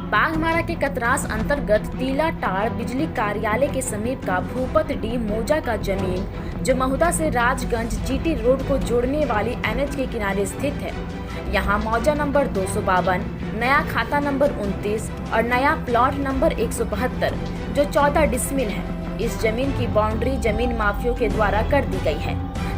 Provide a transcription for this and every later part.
बाघमारा के कतरास अंतर्गत तीला टाड़ बिजली कार्यालय के समीप का भूपत डी मौजा का जमीन जो महुदा से राजगंज जीटी रोड को जोड़ने वाली एनएच के किनारे स्थित है। यहाँ मौजा नंबर 252, नया खाता नंबर 29 और नया प्लॉट नंबर 172 जो 14 डिसमिल है। इस जमीन की बाउंड्री जमीन माफियों के द्वारा कर दी गई है,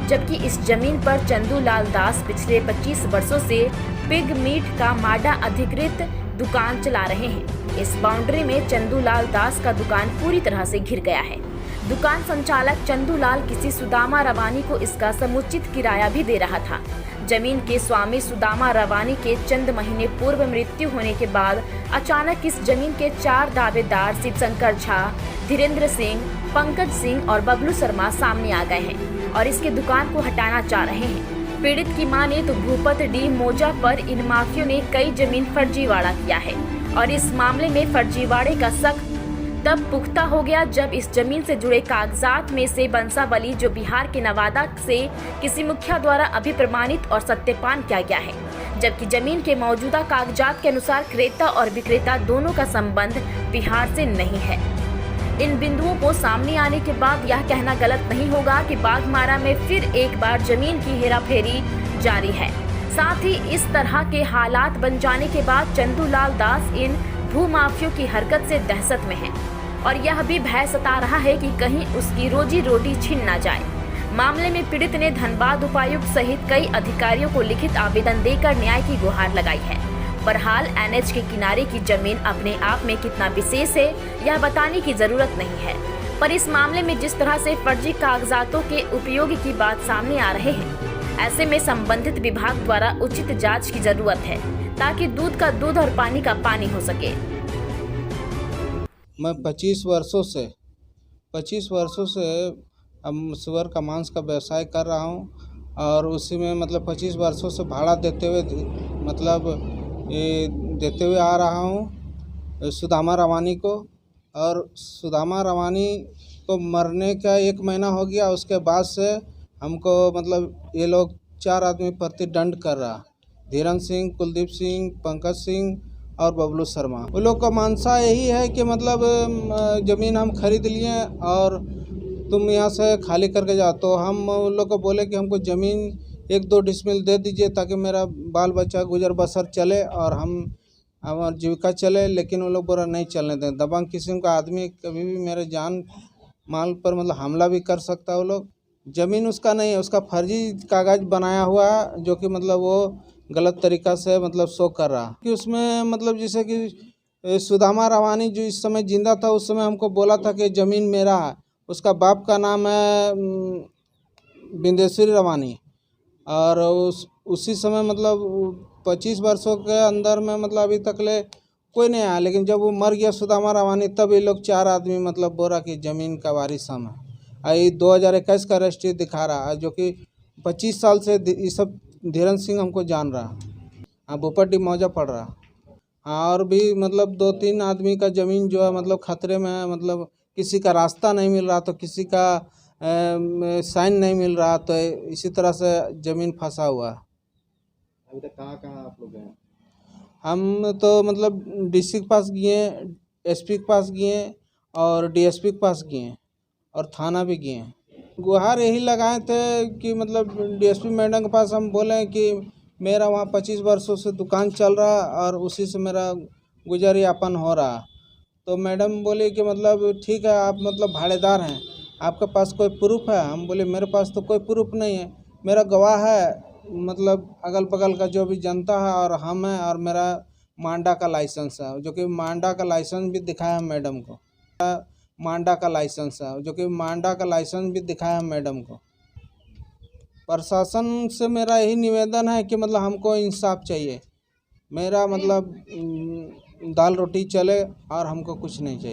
जबकि इस जमीन पर चंदू लाल दास पिछले 25 वर्षों से पिग मीट का माडा अधिकृत दुकान चला रहे हैं। इस बाउंड्री में चंदूलाल दास का दुकान पूरी तरह से घिर गया है। दुकान संचालक चंदूलाल किसी सुदामा रवानी को इसका समुचित किराया भी दे रहा था। जमीन के स्वामी सुदामा रवानी के चंद महीने पूर्व मृत्यु होने के बाद अचानक इस जमीन के 4 दावेदार शिवशंकर झा, धीरेन्द्र सिंह, पंकज सिंह और बबलू शर्मा सामने आ गए हैं और इसके दुकान को हटाना चाह रहे हैं। पीड़ित की माने तो भूपत डी मौजा पर इन माफियों ने कई जमीन फर्जीवाड़ा किया है और इस मामले में फर्जीवाड़े का शक तब पुख्ता हो गया जब इस जमीन से जुड़े कागजात में से बंसावली जो बिहार के नवादा से किसी मुखिया द्वारा अभी प्रमाणित और सत्यापन किया गया है, जबकि जमीन के मौजूदा कागजात के अनुसार क्रेता और विक्रेता दोनों का संबंध बिहार से नहीं है। इन बिंदुओं को सामने आने के बाद यह कहना गलत नहीं होगा कि बाघमारा में फिर एक बार जमीन की हेराफेरी जारी है। साथ ही इस तरह के हालात बन जाने के बाद चंदूलाल दास इन भूमाफियों की हरकत से दहशत में है और यह भी भय सता रहा है कि कहीं उसकी रोजी रोटी छिन न जाए। मामले में पीड़ित ने धनबाद उपायुक्त सहित कई अधिकारियों को लिखित आवेदन देकर न्याय की गुहार लगाई है। बहरहाल एनएच के किनारे की जमीन अपने आप में कितना विशेष है यह बताने की जरूरत नहीं है, पर इस मामले में जिस तरह से फर्जी कागजातों के उपयोग की बात सामने आ रहे हैं, ऐसे में संबंधित विभाग द्वारा उचित जांच की जरूरत है ताकि दूध का दूध और पानी का पानी हो सके। मैं 25 वर्षों से सुअर का मांस का व्यवसाय कर रहा हूं और उसी में मतलब 25 वर्षों से भाड़ा देते हुए आ रहा हूं सुदामा रवानी को। और सुदामा रवानी को मरने का 1 महीना हो गया, उसके बाद से हमको मतलब ये लोग 4 आदमी प्रतिदंड कर रहा, धीरेन्द्र सिंह, कुलदीप सिंह, पंकज सिंह और बबलू शर्मा। वो लोग का मानसा यही है कि मतलब ज़मीन हम खरीद लिए और तुम यहाँ से खाली करके जाओ। तो हम उन लोग को बोले कि हमको ज़मीन 1-2 डिसमिल दे दीजिए ताकि मेरा बाल बच्चा गुजर बसर चले और हमारी जीविका चले, लेकिन वो लोग बोला नहीं चलने दें। दबंग किस्म का आदमी कभी भी मेरे जान माल पर मतलब हमला भी कर सकता है। वो लोग ज़मीन उसका नहीं है, उसका फर्जी कागज़ बनाया हुआ है जो कि मतलब वो गलत तरीक़ा से मतलब शो कर रहा कि उसमें मतलब जैसे कि सुदामा रवानी जो इस समय जिंदा था उस समय हमको बोला था कि ज़मीन मेरा है। उसका बाप का नाम है बिंदेश्वरी रवानी और उसी समय मतलब 25 वर्षों के अंदर में मतलब अभी तक ले कोई नहीं आया, लेकिन जब वो मर गया सुदामा रवानी तब ये लोग 4 आदमी मतलब बोला कि ज़मीन का वारिस हम है। ये 2021 का रजिस्ट्री दिखा रहा है जो कि 25 साल से ये सब धीरेन्द्र सिंह हमको जान रहा। हाँ, भूपत डी मौजा पड़ रहा। हाँ, और भी मतलब 2-3 आदमी का ज़मीन जो है मतलब खतरे में है। मतलब किसी का रास्ता नहीं मिल रहा तो किसी का साइन नहीं मिल रहा, तो इसी तरह से ज़मीन फंसा हुआ है। अभी तक कहाँ आप लोग गए? हम तो मतलब डीसी के पास गए, एसपी के पास गए और डीएसपी के पास गए और थाना भी गए। गुहार यही लगाए थे कि मतलब डीएसपी मैडम के पास हम बोले कि मेरा वहाँ 25 वर्षों से दुकान चल रहा और उसी से मेरा गुजर यापन हो रहा। तो मैडम बोली कि मतलब ठीक है, आप मतलब भाड़ेदार हैं, आपके पास कोई प्रूफ है? हम बोले मेरे पास तो कोई प्रूफ नहीं है, मेरा गवाह है मतलब अगल बगल का जो भी जनता है और हम हैं और मेरा मांडा का लाइसेंस है, जो कि मांडा का लाइसेंस भी दिखाया मैडम को। मांडा का लाइसेंस है जो कि मांडा का लाइसेंस भी दिखाया मैडम को। प्रशासन से मेरा यही निवेदन है कि मतलब हमको इंसाफ चाहिए। मेरा मतलब दाल रोटी चले और हमको कुछ नहीं चाहिए।